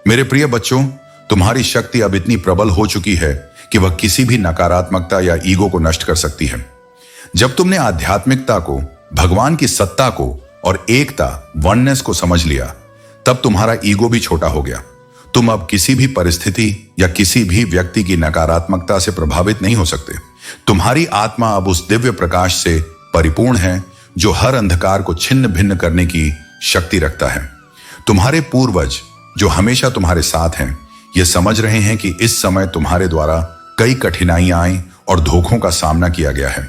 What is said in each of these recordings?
मेरे प्रिय बच्चों, तुम्हारी शक्ति अब इतनी प्रबल हो चुकी है कि वह किसी भी नकारात्मकता या ईगो को नष्ट कर सकती है। जब तुमने आध्यात्मिकता को, भगवान की सत्ता को और एकता, वननेस को समझ लिया, तब तुम्हारा ईगो भी छोटा हो गया। तुम अब किसी भी परिस्थिति या किसी भी व्यक्ति की नकारात्मकता से प्रभावित नहीं हो सकते। तुम्हारी आत्मा अब उस दिव्य प्रकाश से परिपूर्ण है जो हर अंधकार को छिन्न भिन्न करने की शक्ति रखता है। तुम्हारे पूर्वज जो हमेशा तुम्हारे साथ हैं, ये समझ रहे हैं कि इस समय तुम्हारे द्वारा कई कठिनाइयां आई और धोखों का सामना किया गया है,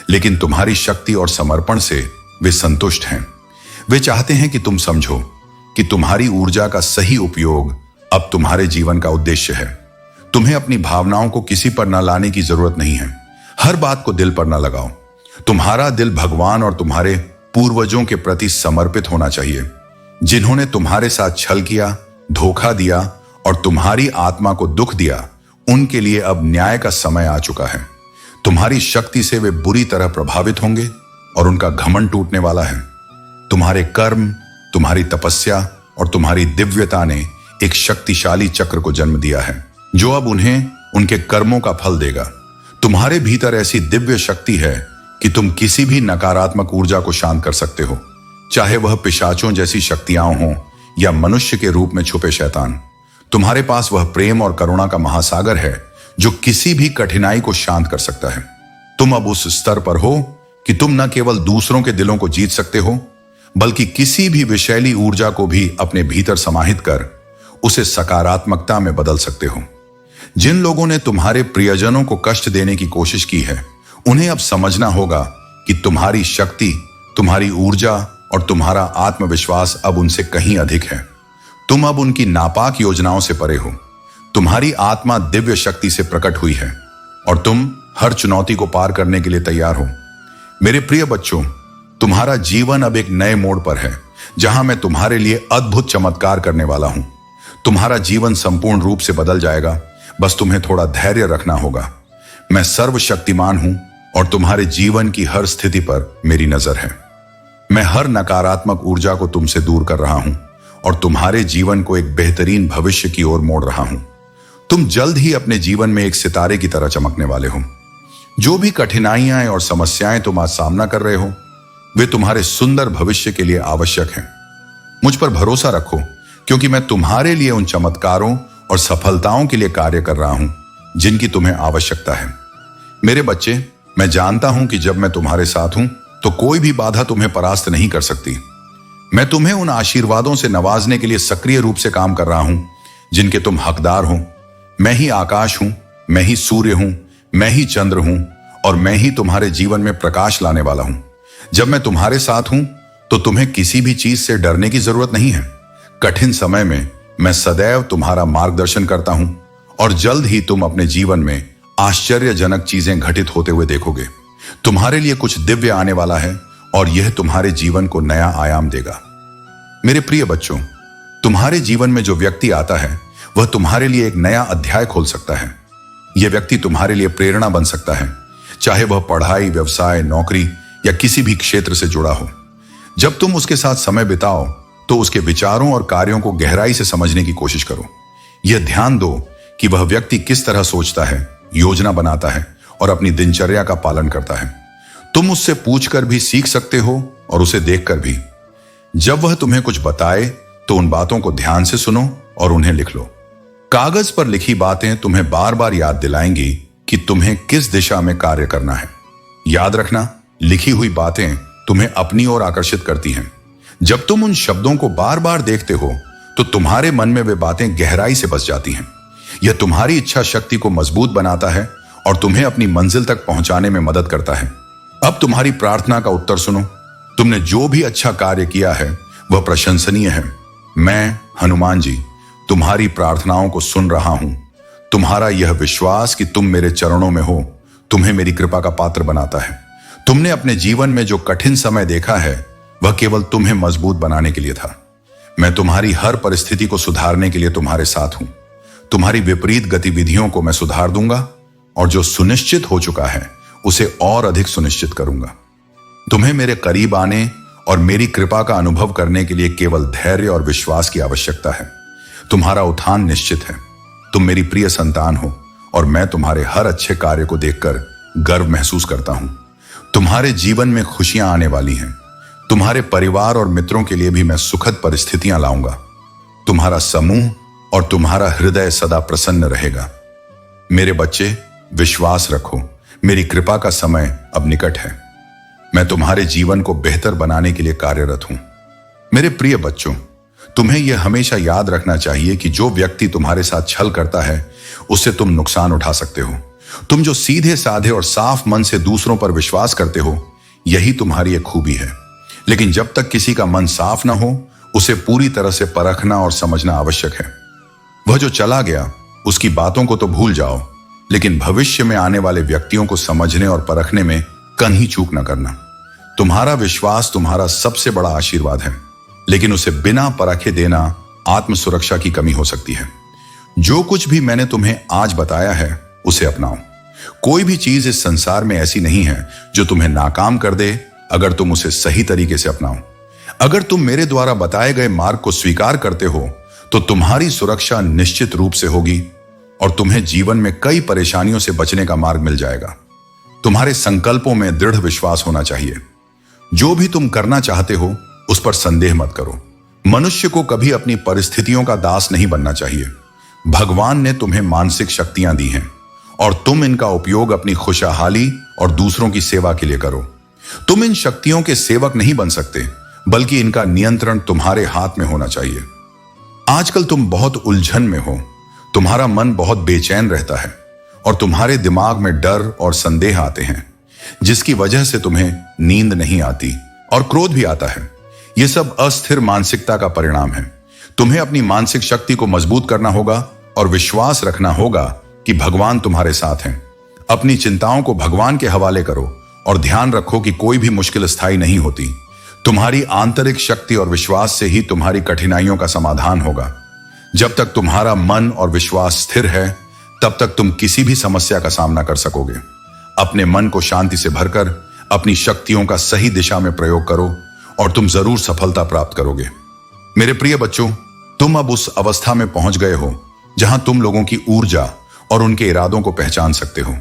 लेकिन तुम्हारी शक्ति और समर्पण से वे संतुष्ट हैं। वे चाहते हैं कि तुम समझो कि तुम्हारी ऊर्जा का सही उपयोग अब तुम्हारे जीवन का उद्देश्य है। तुम्हें अपनी भावनाओं को किसी पर न लाने की जरूरत नहीं है। हर बात को दिल पर न लगाओ। तुम्हारा दिल भगवान और तुम्हारे पूर्वजों के प्रति समर्पित होना चाहिए, जिन्होंने तुम्हारे साथ छल किया, धोखा दिया और तुम्हारी आत्मा को दुख दिया। उनके लिए अब न्याय का समय आ चुका है। तुम्हारी शक्ति से वे बुरी तरह प्रभावित होंगे और उनका घमंड टूटने वाला है। तुम्हारे कर्म, तुम्हारी तपस्या और तुम्हारी दिव्यता ने एक शक्तिशाली चक्र को जन्म दिया है, जो अब उन्हें उनके कर्मों का फल देगा। तुम्हारे भीतर ऐसी दिव्य शक्ति है कि तुम किसी भी नकारात्मक ऊर्जा को शांत कर सकते हो, चाहे वह पिशाचों जैसी शक्तियां हों या मनुष्य के रूप में छुपे शैतान। तुम्हारे पास वह प्रेम और करुणा का महासागर है जो किसी भी कठिनाई को शांत कर सकता है। तुम अब उस स्तर पर हो कि तुम न केवल दूसरों के दिलों को जीत सकते हो, बल्कि किसी भी विषैली ऊर्जा को भी अपने भीतर समाहित कर उसे सकारात्मकता में बदल सकते हो। जिन लोगों ने तुम्हारे प्रियजनों को कष्ट देने की कोशिश की है, उन्हें अब समझना होगा कि तुम्हारी शक्ति, तुम्हारी ऊर्जा और तुम्हारा आत्मविश्वास अब उनसे कहीं अधिक है। तुम अब उनकी नापाक योजनाओं से परे हो। तुम्हारी आत्मा दिव्य शक्ति से प्रकट हुई है और तुम हर चुनौती को पार करने के लिए तैयार हो। मेरे प्रिय बच्चों, तुम्हारा जीवन अब एक नए मोड़ पर है, जहां मैं तुम्हारे लिए अद्भुत चमत्कार करने वाला हूं। तुम्हारा जीवन संपूर्ण रूप से बदल जाएगा, बस तुम्हें थोड़ा धैर्य रखना होगा। मैं सर्वशक्तिमान हूं और तुम्हारे जीवन की हर स्थिति पर मेरी नजर है। मैं हर नकारात्मक ऊर्जा को तुमसे दूर कर रहा हूं और तुम्हारे जीवन को एक बेहतरीन भविष्य की ओर मोड़ रहा हूं। तुम जल्द ही अपने जीवन में एक सितारे की तरह चमकने वाले हो। जो भी कठिनाइयां और समस्याएं तुम आज सामना कर रहे हो, वे तुम्हारे सुंदर भविष्य के लिए आवश्यक हैं। मुझ पर भरोसा रखो, क्योंकि मैं तुम्हारे लिए उन चमत्कारों और सफलताओं के लिए कार्य कर रहा हूं जिनकी तुम्हें आवश्यकता है। मेरे बच्चे, मैं जानता हूं कि जब मैं तुम्हारे साथ हूं तो कोई भी बाधा तुम्हें परास्त नहीं कर सकती। मैं तुम्हें उन आशीर्वादों से नवाजने के लिए सक्रिय रूप से काम कर रहा हूं जिनके तुम हकदार हो। मैं ही आकाश हूं, मैं ही सूर्य हूं, मैं ही चंद्र हूं और मैं ही तुम्हारे जीवन में प्रकाश लाने वाला हूं। जब मैं तुम्हारे साथ हूं तो तुम्हें किसी भी चीज से डरने की जरूरत नहीं है। कठिन समय में मैं सदैव तुम्हारा मार्गदर्शन करता हूं और जल्द ही तुम अपने जीवन में आश्चर्यजनक चीजें घटित होते हुए देखोगे। तुम्हारे लिए कुछ दिव्य आने वाला है और यह तुम्हारे जीवन को नया आयाम देगा। मेरे प्रिय बच्चों, तुम्हारे जीवन में जो व्यक्ति आता है, वह तुम्हारे लिए एक नया अध्याय खोल सकता है। यह व्यक्ति तुम्हारे लिए प्रेरणा बन सकता है, चाहे वह पढ़ाई, व्यवसाय, नौकरी या किसी भी क्षेत्र से जुड़ा हो। जब तुम उसके साथ समय बिताओ तो उसके विचारों और कार्यों को गहराई से समझने की कोशिश करो। यह ध्यान दो कि वह व्यक्ति किस तरह सोचता है, योजना बनाता है और अपनी दिनचर्या का पालन करता है। तुम उससे पूछकर भी सीख सकते हो और उसे देखकर भी। जब वह तुम्हें कुछ बताए तो उन बातों को ध्यान से सुनो और उन्हें लिख लो। कागज पर लिखी बातें तुम्हें बार बार याद दिलाएंगी कि तुम्हें किस दिशा में कार्य करना है। याद रखना, लिखी हुई बातें तुम्हें अपनी ओर आकर्षित करती हैं। जब तुम उन शब्दों को बार बार देखते हो तो तुम्हारे मन में वे बातें गहराई से बस जाती हैं। यह तुम्हारी इच्छा शक्ति को मजबूत बनाता है और तुम्हें अपनी मंजिल तक पहुंचाने में मदद करता है। अब तुम्हारी प्रार्थना का उत्तर सुनो। तुमने जो भी अच्छा कार्य किया है वह प्रशंसनीय है। मैं, हनुमान जी, तुम्हारी प्रार्थनाओं को सुन रहा हूं। तुम्हारा यह विश्वास कि तुम मेरे चरणों में हो, तुम्हें मेरी कृपा का पात्र बनाता है। तुमने अपने जीवन में जो कठिन समय देखा है, वह केवल तुम्हें मजबूत बनाने के लिए था। मैं तुम्हारी हर परिस्थिति को सुधारने के लिए तुम्हारे साथ हूं। तुम्हारी विपरीत गतिविधियों को मैं सुधार दूंगा और जो सुनिश्चित हो चुका है उसे और अधिक सुनिश्चित करूंगा। तुम्हें मेरे करीब आने और मेरी कृपा का अनुभव करने के लिए केवल धैर्य और विश्वास की आवश्यकता है। तुम्हारा उत्थान निश्चित है। तुम मेरी प्रिय संतान हो और मैं तुम्हारे हर अच्छे कार्य को देखकर गर्व महसूस करता हूं। तुम्हारे जीवन में खुशियां आने वाली हैं। तुम्हारे परिवार और मित्रों के लिए भी मैं सुखद परिस्थितियां लाऊंगा। तुम्हारा समूह और तुम्हारा हृदय सदा प्रसन्न रहेगा। मेरे बच्चे, विश्वास रखो, मेरी कृपा का समय अब निकट है। मैं तुम्हारे जीवन को बेहतर बनाने के लिए कार्यरत हूं। मेरे प्रिय बच्चों, तुम्हें यह हमेशा याद रखना चाहिए कि जो व्यक्ति तुम्हारे साथ छल करता है उससे तुम नुकसान उठा सकते हो। तुम जो सीधे साधे और साफ मन से दूसरों पर विश्वास करते हो, यही तुम्हारी एक खूबी है। लेकिन जब तक किसी का मन साफ ना हो, उसे पूरी तरह से परखना और समझना आवश्यक है। वह जो चला गया उसकी बातों को तो भूल जाओ, लेकिन भविष्य में आने वाले व्यक्तियों को समझने और परखने में कहीं चूक न करना। तुम्हारा विश्वास तुम्हारा सबसे बड़ा आशीर्वाद है, लेकिन उसे बिना परखे देना आत्म सुरक्षा की कमी हो सकती है। जो कुछ भी मैंने तुम्हें आज बताया है उसे अपनाओ। कोई भी चीज इस संसार में ऐसी नहीं है जो तुम्हें नाकाम कर दे, अगर तुम उसे सही तरीके से अपनाओ। अगर तुम मेरे द्वारा बताए गए मार्ग को स्वीकार करते हो तो तुम्हारी सुरक्षा निश्चित रूप से होगी और तुम्हें जीवन में कई परेशानियों से बचने का मार्ग मिल जाएगा। तुम्हारे संकल्पों में दृढ़ विश्वास होना चाहिए। जो भी तुम करना चाहते हो उस पर संदेह मत करो। मनुष्य को कभी अपनी परिस्थितियों का दास नहीं बनना चाहिए। भगवान ने तुम्हें मानसिक शक्तियां दी हैं और तुम इनका उपयोग अपनी खुशहाली और दूसरों की सेवा के लिए करो। तुम इन शक्तियों के सेवक नहीं बन सकते, बल्कि इनका नियंत्रण तुम्हारे हाथ में होना चाहिए। आजकल तुम बहुत उलझन में हो। तुम्हारा मन बहुत बेचैन रहता है और तुम्हारे दिमाग में डर और संदेह आते हैं, जिसकी वजह से तुम्हें नींद नहीं आती और क्रोध भी आता है। यह सब अस्थिर मानसिकता का परिणाम है। तुम्हें अपनी मानसिक शक्ति को मजबूत करना होगा और विश्वास रखना होगा कि भगवान तुम्हारे साथ हैं। अपनी चिंताओं को भगवान के हवाले करो और ध्यान रखो कि कोई भी मुश्किल स्थायी नहीं होती। तुम्हारी आंतरिक शक्ति और विश्वास से ही तुम्हारी कठिनाइयों का समाधान होगा। जब तक तुम्हारा मन और विश्वास स्थिर है, तब तक तुम किसी भी समस्या का सामना कर सकोगे। अपने मन को शांति से भरकर अपनी शक्तियों का सही दिशा में प्रयोग करो और तुम जरूर सफलता प्राप्त करोगे। मेरे प्रिय बच्चों, तुम अब उस अवस्था में पहुंच गए हो जहां तुम लोगों की ऊर्जा और उनके इरादों को पहचान सकते हो।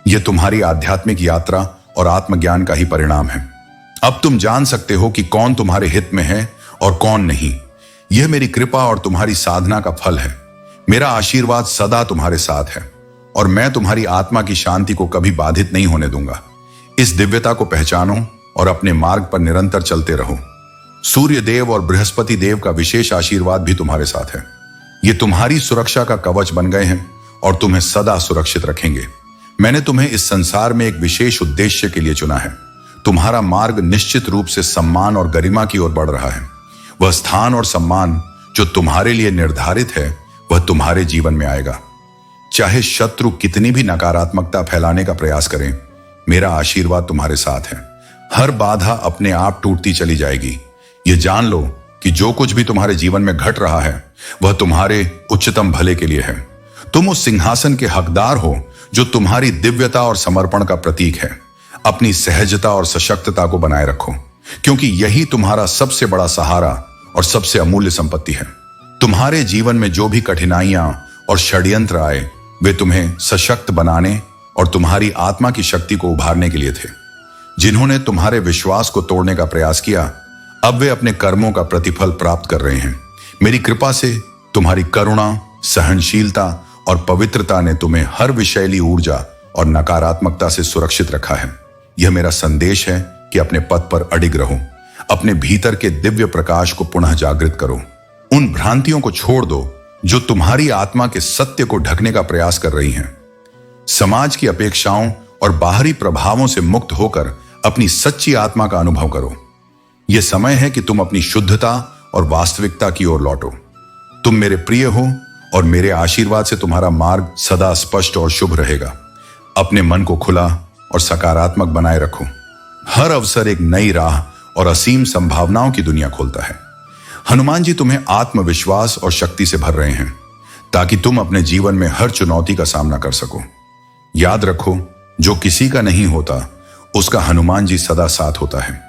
यह तुम्हारी आध्यात्मिक यात्रा और आत्मज्ञान का ही परिणाम है। अब तुम जान सकते हो कि कौन तुम्हारे हित में है और कौन नहीं। यह मेरी कृपा और तुम्हारी साधना का फल है। मेरा आशीर्वाद सदा तुम्हारे साथ है और मैं तुम्हारी आत्मा की शांति को कभी बाधित नहीं होने दूंगा। इस दिव्यता को पहचानो और अपने मार्ग पर निरंतर चलते रहो। सूर्य देव और बृहस्पति देव का विशेष आशीर्वाद भी तुम्हारे साथ है। ये तुम्हारी सुरक्षा का कवच बन गए हैं और तुम्हें सदा सुरक्षित रखेंगे। मैंने तुम्हें इस संसार में एक विशेष उद्देश्य के लिए चुना है। तुम्हारा मार्ग निश्चित रूप से सम्मान और गरिमा की ओर बढ़ रहा है। वह स्थान और सम्मान जो तुम्हारे लिए निर्धारित है, वह तुम्हारे जीवन में आएगा। चाहे शत्रु कितनी भी नकारात्मकता फैलाने का प्रयास करें, मेरा आशीर्वाद तुम्हारे साथ है। हर बाधा अपने आप टूटती चली जाएगी। यह जान लो कि जो कुछ भी तुम्हारे जीवन में घट रहा है, वह तुम्हारे उच्चतम भले के लिए है। तुम उस सिंहासन के हकदार हो जो तुम्हारी दिव्यता और समर्पण का प्रतीक है। अपनी सहजता और सशक्तता को बनाए रखो, क्योंकि यही तुम्हारा सबसे बड़ा सहारा और सबसे अमूल्य संपत्ति है। तुम्हारे जीवन में जो भी कठिनाइयां और षड्यंत्र आए, वे तुम्हें सशक्त बनाने और तुम्हारी आत्मा की शक्ति को उभारने के लिए थे। जिन्होंने तुम्हारे विश्वास को तोड़ने का प्रयास किया, अब वे अपने कर्मों का प्रतिफल प्राप्त कर रहे हैं। मेरी कृपा से तुम्हारी करुणा, सहनशीलता और पवित्रता ने तुम्हें हर विषैली ऊर्जा और नकारात्मकता से सुरक्षित रखा है। यह मेरा संदेश है कि अपने पथ पर अडिग रहो। अपने भीतर के दिव्य प्रकाश को पुनः जागृत करो। उन भ्रांतियों को छोड़ दो जो तुम्हारी आत्मा के सत्य को ढकने का प्रयास कर रही हैं। समाज की अपेक्षाओं और बाहरी प्रभावों से मुक्त होकर अपनी सच्ची आत्मा का अनुभव करो। यह समय है कि तुम अपनी शुद्धता और वास्तविकता की ओर लौटो। तुम मेरे प्रिय हो और मेरे आशीर्वाद से तुम्हारा मार्ग सदा स्पष्ट और शुभ रहेगा। अपने मन को खुला और सकारात्मक बनाए रखो। हर अवसर एक नई राह और असीम संभावनाओं की दुनिया खोलता है। हनुमान जी तुम्हें आत्मविश्वास और शक्ति से भर रहे हैं, ताकि तुम अपने जीवन में हर चुनौती का सामना कर सको। याद रखो, जो किसी का नहीं होता, उसका हनुमान जी सदा साथ होता है।